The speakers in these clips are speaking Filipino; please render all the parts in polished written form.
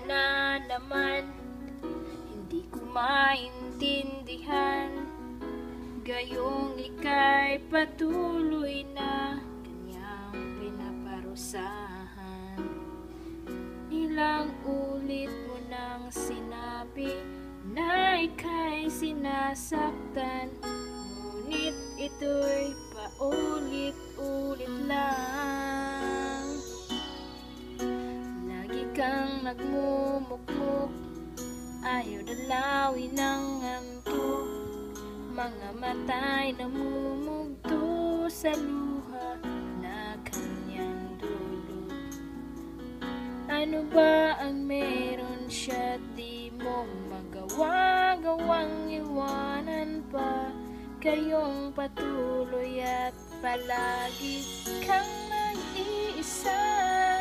na naman, hindi ko maintindihan, gayong ika'y patuloy na kanyang pinaparusahan. Ilang ulit mo nang sinabi na ika'y sinasaktan, ngunit ito'y paulit-ulit lang. Lagi kang nagmumukmuk, ayaw dalawin ng antok, mga mata'y namumugto sa luha na kanyang dulot. Ano ba ang meron siya di mo magawa, gawang iwanan pa, kayong patuloy at palagi kang nag-iisa.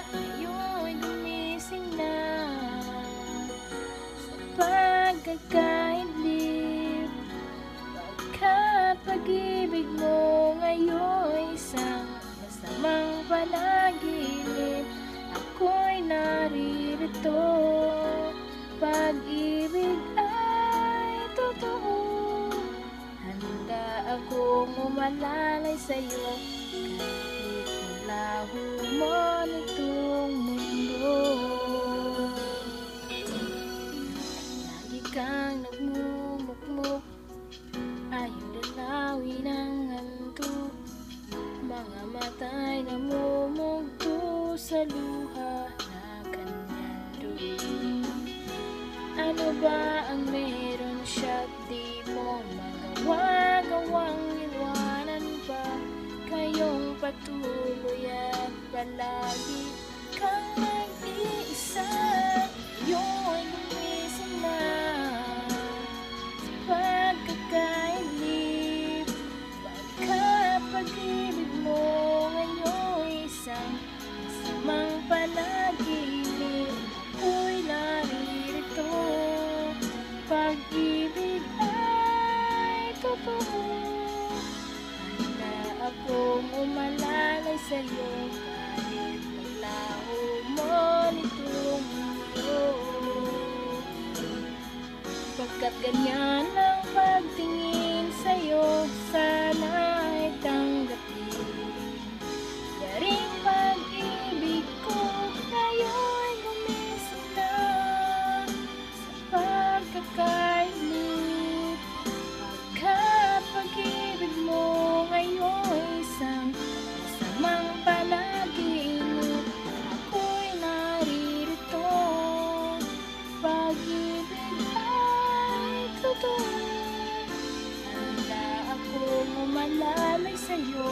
Ngayon gumising na sa pagkakaidlip, pagkat pag-ibig mo ngayon isang masamang panaginip. Ako'y naririto, pag-ibig ay totoo, handa akong umalalay sa'yo kahit laho mo nitong mundo. Lagi kang nagmumukmuk, ayaw dalawin ang antok, mga mata'y namumugto sa luha na kanyang dulot. Ano ba ang meron siya di mo magawa, gawang iwanan pa, kayong patuloy at palagi kang nag-iisa. Ngayon gumising na sa pagkakaidlip, pagkat pag-ibig mo ngayon isang masamang panaginip. Ako'y naririto, pag-ibig ay totoo, handa akong umalalay sa'yo kahit maglaho mo nitong mundo. Pagkat ganyan ang pagtingin sa'yo, sana'y tanggapin. Yaring pag-ibig ko ngayon gumising na sa pagkakaidlip, pagkat pag-ibig mo ngayon isang masamang panaginip. Ako'y naririto, pag-ibig ay totoo, handa akong umalalay sa'yo